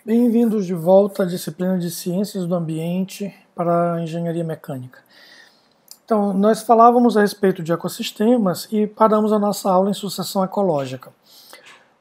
Bem-vindos de volta à disciplina de Ciências do Ambiente para a Engenharia Mecânica. Então, nós falávamos a respeito de ecossistemas e paramos a nossa aula em sucessão ecológica.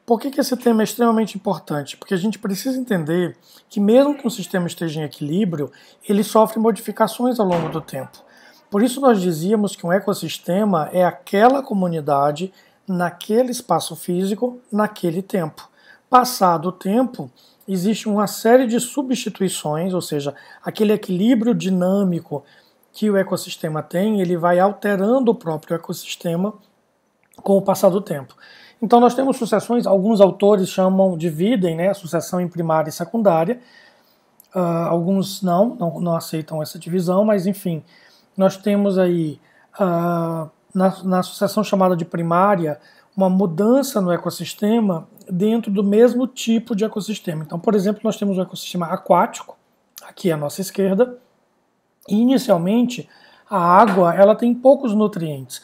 Por que esse tema é extremamente importante? Porque a gente precisa entender que mesmo que um sistema esteja em equilíbrio, ele sofre modificações ao longo do tempo. Por isso nós dizíamos que um ecossistema é aquela comunidade naquele espaço físico, naquele tempo. Passado o tempo, existe uma série de substituições, ou seja, aquele equilíbrio dinâmico que o ecossistema tem, ele vai alterando o próprio ecossistema com o passar do tempo. Então nós temos sucessões, alguns autores dividem, né, a sucessão em primária e secundária, alguns não aceitam essa divisão, mas enfim, nós temos aí na sucessão chamada de primária uma mudança no ecossistema dentro do mesmo tipo de ecossistema. Então, por exemplo, nós temos um ecossistema aquático, aqui à nossa esquerda, e inicialmente a água ela tem poucos nutrientes,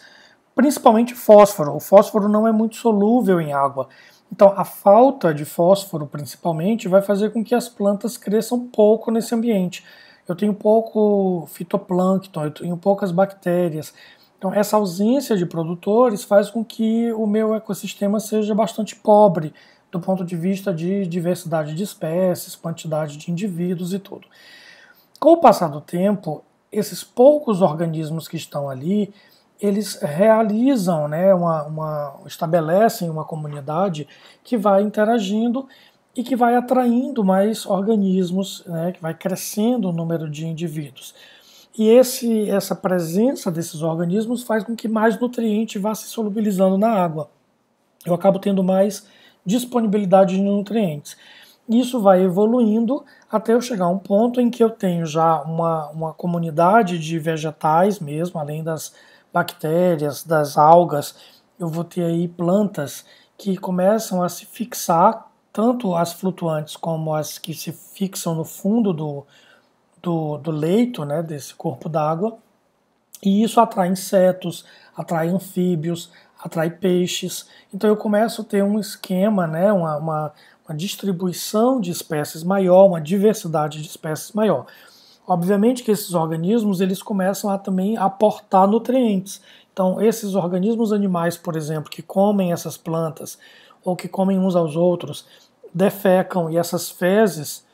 principalmente fósforo. O fósforo não é muito solúvel em água. Então, a falta de fósforo, principalmente, vai fazer com que as plantas cresçam pouco nesse ambiente. Eu tenho pouco fitoplâncton, eu tenho poucas bactérias. Então, essa ausência de produtores faz com que o meu ecossistema seja bastante pobre do ponto de vista de diversidade de espécies, quantidade de indivíduos e tudo. Com o passar do tempo, esses poucos organismos que estão ali, eles realizam, né, estabelecem uma comunidade que vai interagindo e que vai atraindo mais organismos, né, que vai crescendo o número de indivíduos. E essa presença desses organismos faz com que mais nutriente vá se solubilizando na água. Eu acabo tendo mais disponibilidade de nutrientes. Isso vai evoluindo até eu chegar a um ponto em que eu tenho já uma comunidade de vegetais mesmo, além das bactérias, das algas, eu vou ter aí plantas que começam a se fixar, tanto as flutuantes como as que se fixam no fundo do leito, né, desse corpo d'água, e isso atrai insetos, atrai anfíbios, atrai peixes. Então eu começo a ter um esquema, né, uma distribuição de espécies maior, uma diversidade de espécies maior. Obviamente que esses organismos eles começam a também aportar nutrientes. Então esses organismos animais, por exemplo, que comem essas plantas ou que comem uns aos outros, defecam e essas fezes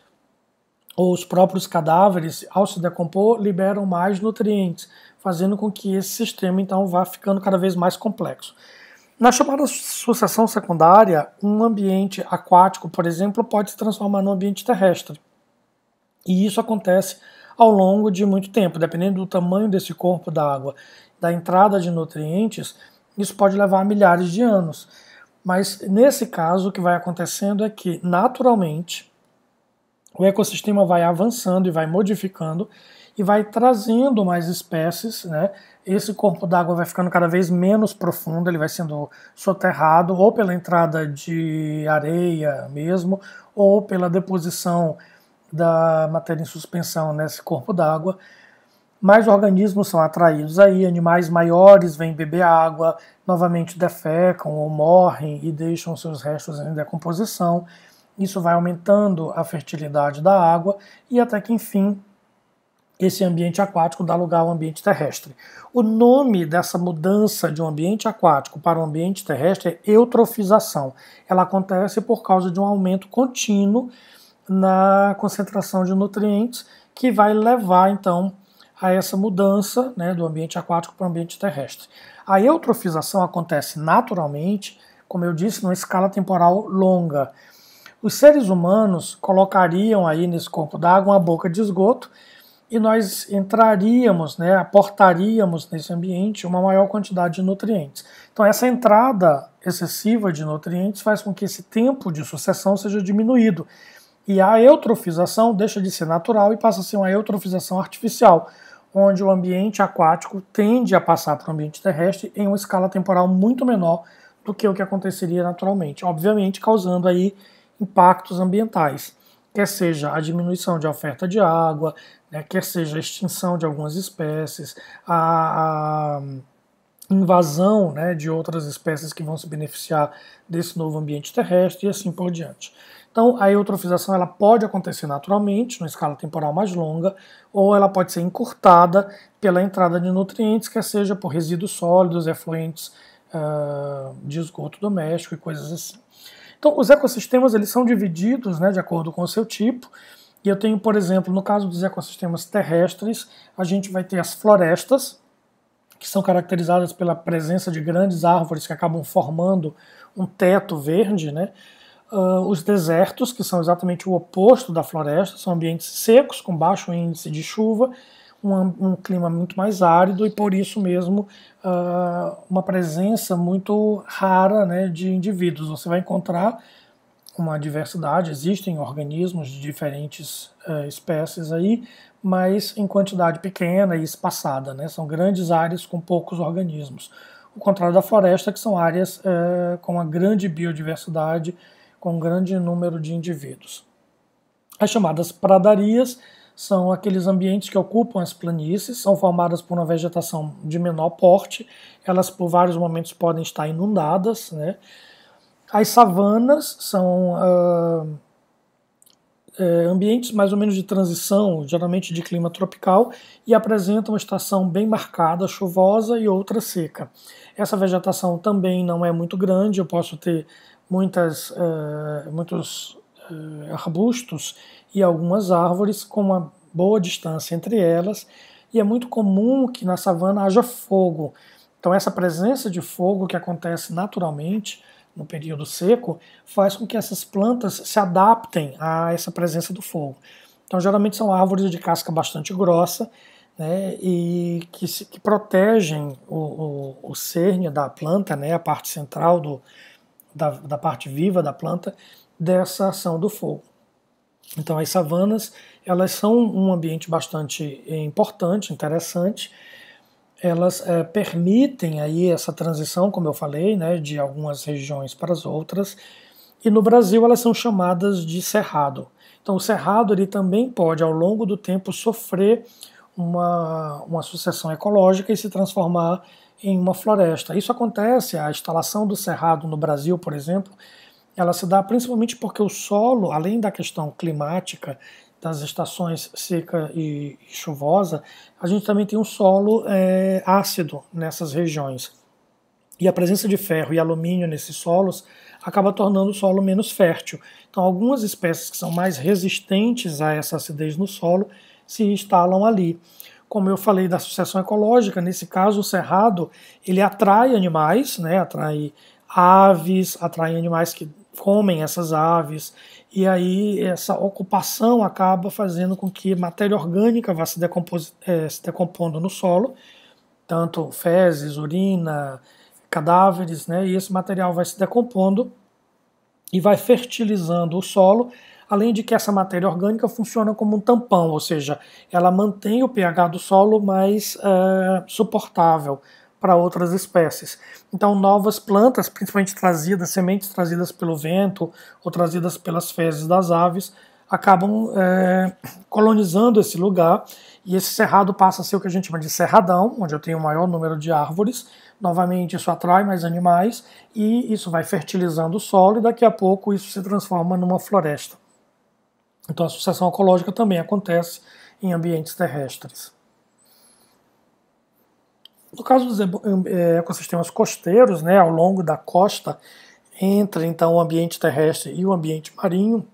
ou os próprios cadáveres, ao se decompor, liberam mais nutrientes, fazendo com que esse sistema então vá ficando cada vez mais complexo. Na chamada sucessão secundária, um ambiente aquático, por exemplo, pode se transformar num ambiente terrestre. E isso acontece ao longo de muito tempo, dependendo do tamanho desse corpo d'água, da entrada de nutrientes, isso pode levar a milhares de anos. Mas nesse caso, o que vai acontecendo é que, naturalmente, o ecossistema vai avançando e vai modificando e vai trazendo mais espécies, né? Esse corpo d'água vai ficando cada vez menos profundo, ele vai sendo soterrado ou pela entrada de areia mesmo, ou pela deposição da matéria em suspensão nesse corpo d'água. Mais organismos são atraídos aí, animais maiores vêm beber água, novamente defecam ou morrem e deixam seus restos em decomposição. Isso vai aumentando a fertilidade da água e até que, enfim, esse ambiente aquático dá lugar ao ambiente terrestre. O nome dessa mudança de um ambiente aquático para um ambiente terrestre é eutrofização. Ela acontece por causa de um aumento contínuo na concentração de nutrientes que vai levar, então, a essa mudança, né, do ambiente aquático para o ambiente terrestre. A eutrofização acontece naturalmente, como eu disse, numa escala temporal longa. Os seres humanos colocariam aí nesse corpo d'água uma boca de esgoto e nós entraríamos, né, aportaríamos nesse ambiente uma maior quantidade de nutrientes. Então essa entrada excessiva de nutrientes faz com que esse tempo de sucessão seja diminuído. E a eutrofização deixa de ser natural e passa a ser uma eutrofização artificial, onde o ambiente aquático tende a passar para o ambiente terrestre em uma escala temporal muito menor do que o que aconteceria naturalmente, obviamente causando aí impactos ambientais, quer seja a diminuição de oferta de água, né, quer seja a extinção de algumas espécies, a invasão, né, de outras espécies que vão se beneficiar desse novo ambiente terrestre e assim por diante. Então, a eutrofização ela pode acontecer naturalmente, numa escala temporal mais longa, ou ela pode ser encurtada pela entrada de nutrientes, quer seja por resíduos sólidos, efluentes de esgoto doméstico e coisas assim. Então, os ecossistemas eles são divididos, né, de acordo com o seu tipo. E eu tenho, por exemplo, no caso dos ecossistemas terrestres, a gente vai ter as florestas, que são caracterizadas pela presença de grandes árvores que acabam formando um teto verde, né? Os desertos, que são exatamente o oposto da floresta, são ambientes secos, com baixo índice de chuva, um clima muito mais árido e por isso mesmo uma presença muito rara, né, de indivíduos. Você vai encontrar uma diversidade, existem organismos de diferentes espécies aí, mas em quantidade pequena e espaçada, né? São grandes áreas com poucos organismos. O contrário da floresta, que são áreas com uma grande biodiversidade, com um grande número de indivíduos. As chamadas pradarias são aqueles ambientes que ocupam as planícies, são formadas por uma vegetação de menor porte, elas por vários momentos podem estar inundadas, né? As savanas são ambientes mais ou menos de transição, geralmente de clima tropical, e apresentam uma estação bem marcada, chuvosa e outra seca. Essa vegetação também não é muito grande, eu posso ter muitos arbustos e algumas árvores com uma boa distância entre elas, e é muito comum que na savana haja fogo. Então essa presença de fogo que acontece naturalmente no período seco, faz com que essas plantas se adaptem a essa presença do fogo. Então, geralmente são árvores de casca bastante grossa, né, e que protegem o cerne da planta, né, a parte central da parte viva da planta, dessa ação do fogo. Então, as savanas, elas são um ambiente bastante importante, interessante. Elas permitem aí essa transição, como eu falei, né, de algumas regiões para as outras, e no Brasil elas são chamadas de cerrado. Então o cerrado ele também pode, ao longo do tempo, sofrer uma sucessão ecológica e se transformar em uma floresta. Isso acontece, a instalação do cerrado no Brasil, por exemplo, ela se dá principalmente porque o solo, além da questão climática, das estações seca e chuvosa, a gente também tem um solo ácido nessas regiões. E a presença de ferro e alumínio nesses solos acaba tornando o solo menos fértil. Então algumas espécies que são mais resistentes a essa acidez no solo se instalam ali. Como eu falei da sucessão ecológica, nesse caso o cerrado ele atrai animais, né, atrai aves, atrai animais que comem essas aves, e aí essa ocupação acaba fazendo com que matéria orgânica vá se decompondo no solo, tanto fezes, urina, cadáveres, né, e esse material vai se decompondo e vai fertilizando o solo, além de que essa matéria orgânica funciona como um tampão, ou seja, ela mantém o pH do solo mais suportável para outras espécies. Então, novas plantas, principalmente sementes trazidas pelo vento ou trazidas pelas fezes das aves, acabam colonizando esse lugar, e esse cerrado passa a ser o que a gente chama de cerradão, onde eu tenho o maior número de árvores. Novamente, isso atrai mais animais e isso vai fertilizando o solo, e daqui a pouco isso se transforma numa floresta. Então, a sucessão ecológica também acontece em ambientes terrestres. No caso dos ecossistemas costeiros, né, ao longo da costa, entre então o ambiente terrestre e o ambiente marinho,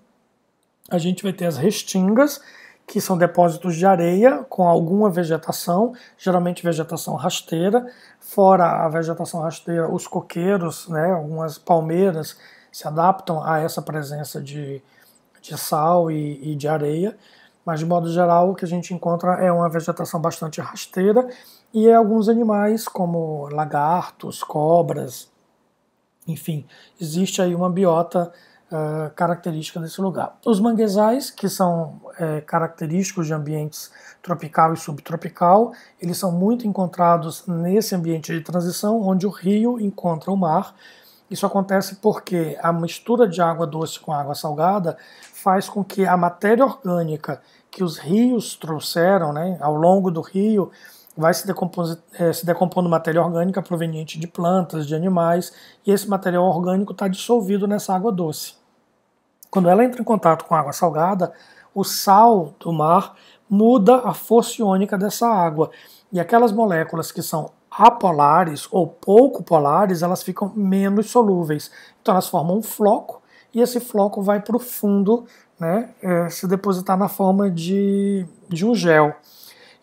a gente vai ter as restingas, que são depósitos de areia com alguma vegetação, geralmente vegetação rasteira. Fora a vegetação rasteira, os coqueiros, né, algumas palmeiras se adaptam a essa presença de sal e de areia, mas de modo geral o que a gente encontra é uma vegetação bastante rasteira e alguns animais como lagartos, cobras, enfim, existe aí uma biota característica desse lugar. Os manguezais, que são característicos de ambientes tropical e subtropical, eles são muito encontrados nesse ambiente de transição, onde o rio encontra o mar. Isso acontece porque a mistura de água doce com água salgada faz com que a matéria orgânica que os rios trouxeram, né, ao longo do rio, vai se decompondo matéria orgânica proveniente de plantas, de animais, e esse material orgânico está dissolvido nessa água doce. Quando ela entra em contato com a água salgada, o sal do mar muda a força iônica dessa água, e aquelas moléculas que são apolares ou pouco polares, elas ficam menos solúveis. Então elas formam um floco, e esse floco vai para o fundo, né, se depositar na forma de um gel.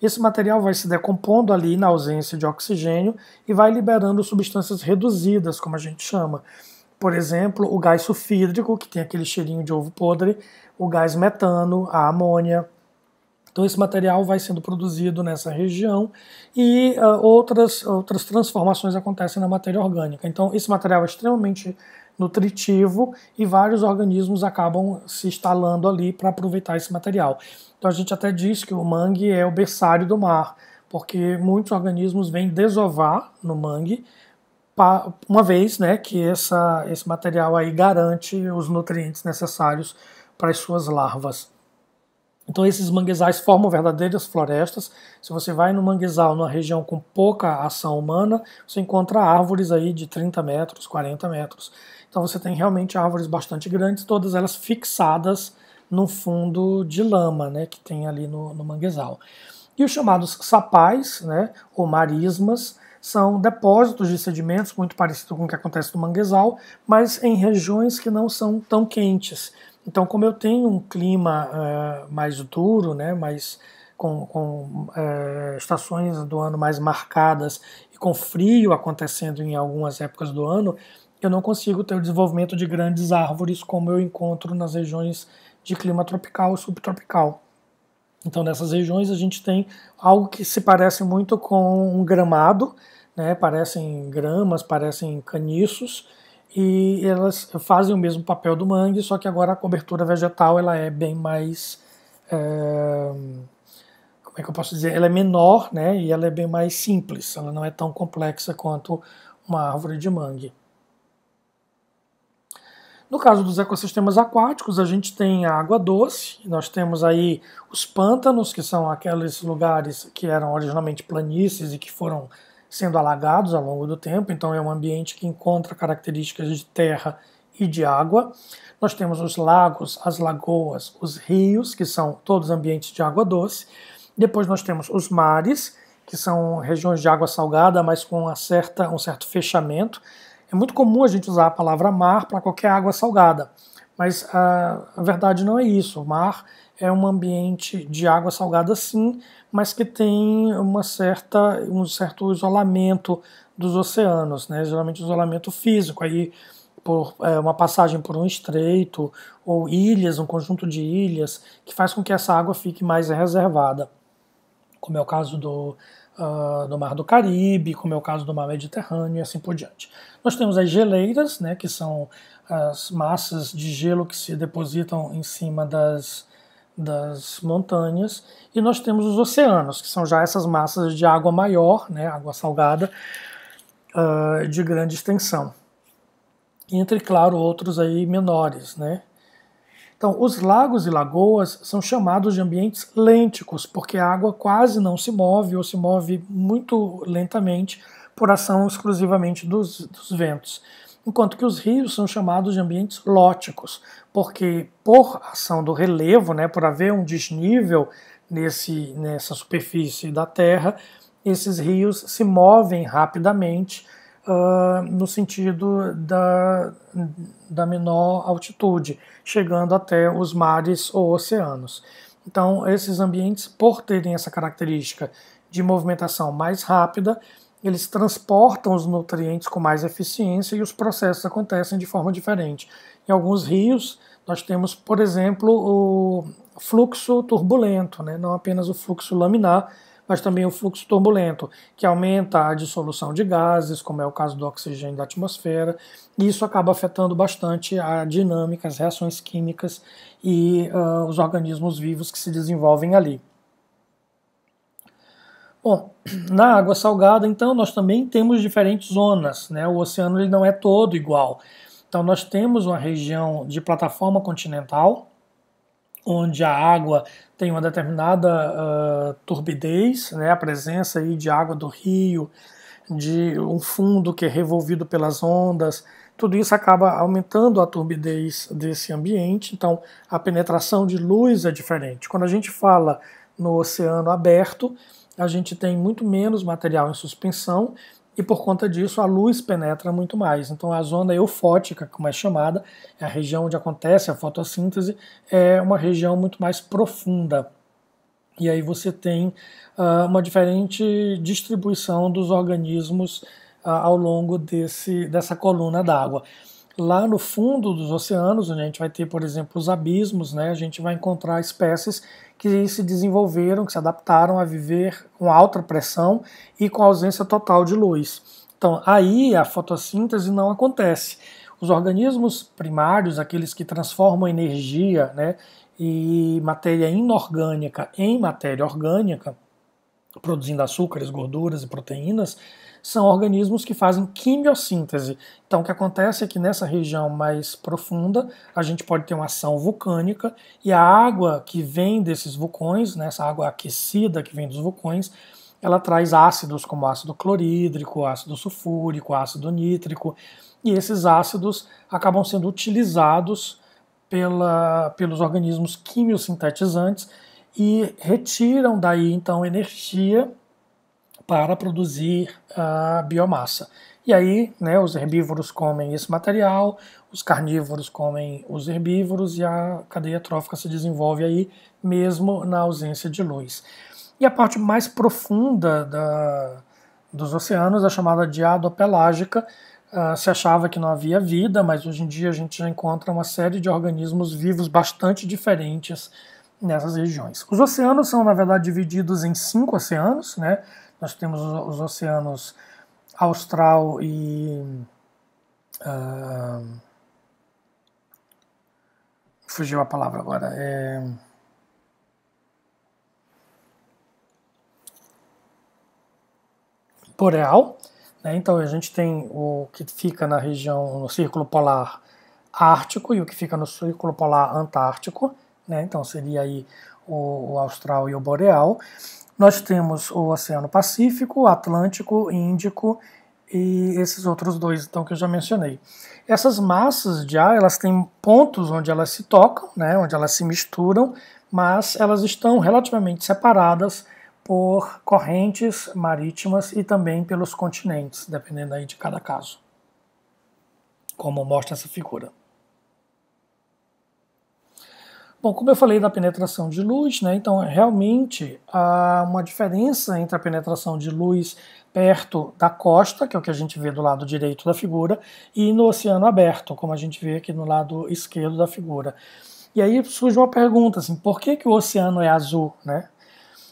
Esse material vai se decompondo ali na ausência de oxigênio e vai liberando substâncias reduzidas, como a gente chama. Por exemplo, o gás sulfídrico, que tem aquele cheirinho de ovo podre, o gás metano, a amônia. Então esse material vai sendo produzido nessa região e outras transformações acontecem na matéria orgânica. Então esse material é extremamente nutritivo e vários organismos acabam se instalando ali para aproveitar esse material. Então a gente até diz que o mangue é o berçário do mar, porque muitos organismos vêm desovar no mangue, uma vez, né, que esse material aí garante os nutrientes necessários para as suas larvas. Então esses manguezais formam verdadeiras florestas. Se você vai no manguezal, numa região com pouca ação humana, você encontra árvores aí de 30 metros, 40 metros. Então você tem realmente árvores bastante grandes, todas elas fixadas no fundo de lama, né, que tem ali no manguezal. E os chamados sapais, né, ou marismas, são depósitos de sedimentos, muito parecido com o que acontece no manguezal, mas em regiões que não são tão quentes. Então, como eu tenho um clima mais duro, né, com estações do ano mais marcadas e com frio acontecendo em algumas épocas do ano, eu não consigo ter o desenvolvimento de grandes árvores como eu encontro nas regiões de clima tropical e subtropical. Então, nessas regiões a gente tem algo que se parece muito com um gramado, né, parecem gramas, parecem caniços, e elas fazem o mesmo papel do mangue, só que agora a cobertura vegetal ela é bem mais, como é que eu posso dizer, ela é menor, né, e ela é bem mais simples, ela não é tão complexa quanto uma árvore de mangue. No caso dos ecossistemas aquáticos, a gente tem a água doce, nós temos aí os pântanos, que são aqueles lugares que eram originalmente planícies e que foram sendo alagados ao longo do tempo, então é um ambiente que encontra características de terra e de água. Nós temos os lagos, as lagoas, os rios, que são todos ambientes de água doce. Depois nós temos os mares, que são regiões de água salgada, mas com um certo fechamento. É muito comum a gente usar a palavra mar para qualquer água salgada, mas a verdade não é isso. O mar é um ambiente de água salgada sim, mas que tem um certo isolamento dos oceanos, né? Geralmente isolamento físico, aí por uma passagem por um estreito, ou ilhas, um conjunto de ilhas, que faz com que essa água fique mais reservada, como é o caso do Mar do Caribe, como é o caso do Mar Mediterrâneo e assim por diante. Nós temos as geleiras, né, que são as massas de gelo que se depositam em cima das montanhas, e nós temos os oceanos, que são já essas massas de água maior, né, água salgada, de grande extensão. Entre, claro, outros aí menores, né. Então, os lagos e lagoas são chamados de ambientes lênticos, porque a água quase não se move ou se move muito lentamente por ação exclusivamente dos ventos. Enquanto que os rios são chamados de ambientes lóticos, porque por ação do relevo, né, por haver um desnível nessa superfície da terra, esses rios se movem rapidamente no sentido da menor altitude, chegando até os mares ou oceanos. Então, esses ambientes, por terem essa característica de movimentação mais rápida, eles transportam os nutrientes com mais eficiência e os processos acontecem de forma diferente. Em alguns rios, nós temos, por exemplo, o fluxo turbulento, né? Não apenas o fluxo laminar, mas também o fluxo turbulento, que aumenta a dissolução de gases, como é o caso do oxigênio da atmosfera, e isso acaba afetando bastante a dinâmica, as reações químicas e os organismos vivos que se desenvolvem ali. Bom, na água salgada, então, nós também temos diferentes zonas, né? O oceano ele não é todo igual. Então, nós temos uma região de plataforma continental, onde a água tem uma determinada turbidez, né, a presença aí de água do rio, de um fundo que é revolvido pelas ondas, tudo isso acaba aumentando a turbidez desse ambiente, então a penetração de luz é diferente. Quando a gente fala no oceano aberto, a gente tem muito menos material em suspensão e por conta disso a luz penetra muito mais. Então a zona eufótica, como é chamada, é a região onde acontece a fotossíntese, é uma região muito mais profunda. E aí você tem uma diferente distribuição dos organismos ao longo dessa coluna d'água. Lá no fundo dos oceanos, onde a gente vai ter, por exemplo, os abismos, né, a gente vai encontrar espécies que se desenvolveram, que se adaptaram a viver com alta pressão e com ausência total de luz. Então, aí a fotossíntese não acontece. Os organismos primários, aqueles que transformam energia, né, e matéria inorgânica em matéria orgânica, produzindo açúcares, gorduras e proteínas, são organismos que fazem quimiossíntese. Então, o que acontece é que nessa região mais profunda, a gente pode ter uma ação vulcânica e a água que vem desses vulcões, né, essa água aquecida que vem dos vulcões, ela traz ácidos como ácido clorídrico, ácido sulfúrico, ácido nítrico, e esses ácidos acabam sendo utilizados pelos organismos quimiosintetizantes e retiram daí então energia para produzir a biomassa. E aí, né, os herbívoros comem esse material, os carnívoros comem os herbívoros e a cadeia trófica se desenvolve aí mesmo na ausência de luz. E a parte mais profunda dos oceanos é chamada diadopelágica. Se achava que não havia vida, mas hoje em dia a gente já encontra uma série de organismos vivos bastante diferentes nessas regiões. Os oceanos são, na verdade, divididos em 5 oceanos, né? Nós temos os oceanos austral e fugiu a palavra agora. Boreal, né? Então a gente tem o que fica na região, no Círculo Polar Ártico e o que fica no Círculo Polar Antártico, né? Então seria aí o austral e o boreal. Nós temos o Oceano Pacífico, Atlântico, Índico e esses outros dois então, que eu já mencionei. Essas massas de ar, elas têm pontos onde elas se tocam, né, onde elas se misturam, mas elas estão relativamente separadas por correntes marítimas e também pelos continentes, dependendo aí de cada caso, como mostra essa figura. Bom, como eu falei da penetração de luz, né, então realmente há uma diferença entre a penetração de luz perto da costa, que é o que a gente vê do lado direito da figura, e no oceano aberto, como a gente vê aqui no lado esquerdo da figura. E aí surge uma pergunta, assim, por que o oceano é azul, né?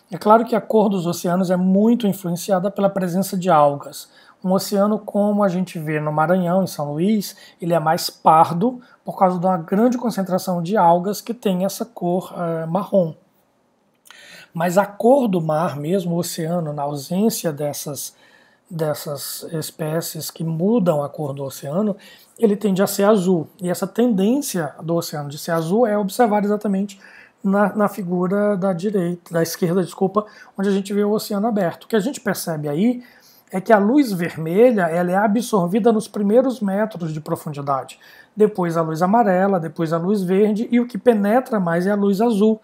É claro que a cor dos oceanos é muito influenciada pela presença de algas. Um oceano como a gente vê no Maranhão, em São Luís, ele é mais pardo por causa de uma grande concentração de algas que tem essa cor marrom. Mas a cor do mar, mesmo o oceano, na ausência dessas espécies que mudam a cor do oceano, ele tende a ser azul. E essa tendência do oceano de ser azul é observada exatamente na figura da esquerda, onde a gente vê o oceano aberto. O que a gente percebe aí é que a luz vermelha ela é absorvida nos primeiros metros de profundidade. Depois a luz amarela, depois a luz verde, e o que penetra mais é a luz azul.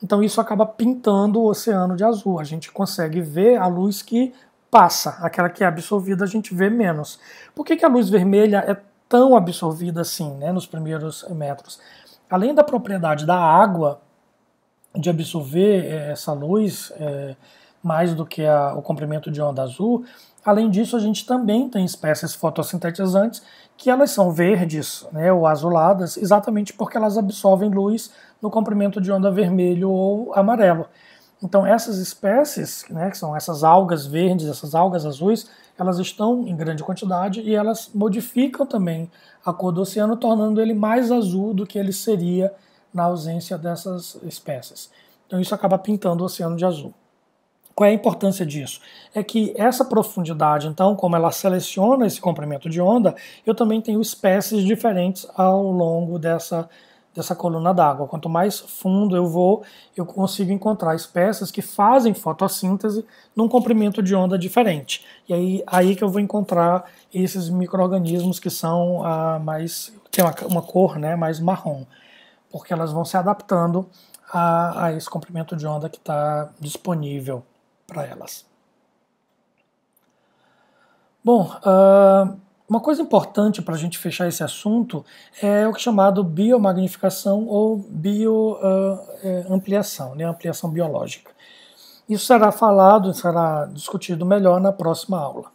Então isso acaba pintando o oceano de azul. A gente consegue ver a luz que passa, aquela que é absorvida a gente vê menos. Por que a luz vermelha é tão absorvida assim, né, nos primeiros metros? Além da propriedade da água de absorver essa luz mais do que o comprimento de onda azul, além disso a gente também tem espécies fotossintetizantes que elas são verdes, né, ou azuladas, exatamente porque elas absorvem luz no comprimento de onda vermelho ou amarelo. Então essas espécies, né, que são essas algas verdes, essas algas azuis, elas estão em grande quantidade e elas modificam também a cor do oceano, tornando ele mais azul do que ele seria na ausência dessas espécies. Então isso acaba pintando o oceano de azul. Qual é a importância disso? É que essa profundidade, então, como ela seleciona esse comprimento de onda, eu também tenho espécies diferentes ao longo dessa coluna d'água. Quanto mais fundo eu vou, eu consigo encontrar espécies que fazem fotossíntese num comprimento de onda diferente. E aí que eu vou encontrar esses micro-organismos que são tem uma cor, né, mais marrom, porque elas vão se adaptando a esse comprimento de onda que está disponível para elas. Bom, uma coisa importante para a gente fechar esse assunto é o que é chamado biomagnificação ou bioampliação, né, ampliação biológica. Isso será discutido melhor na próxima aula.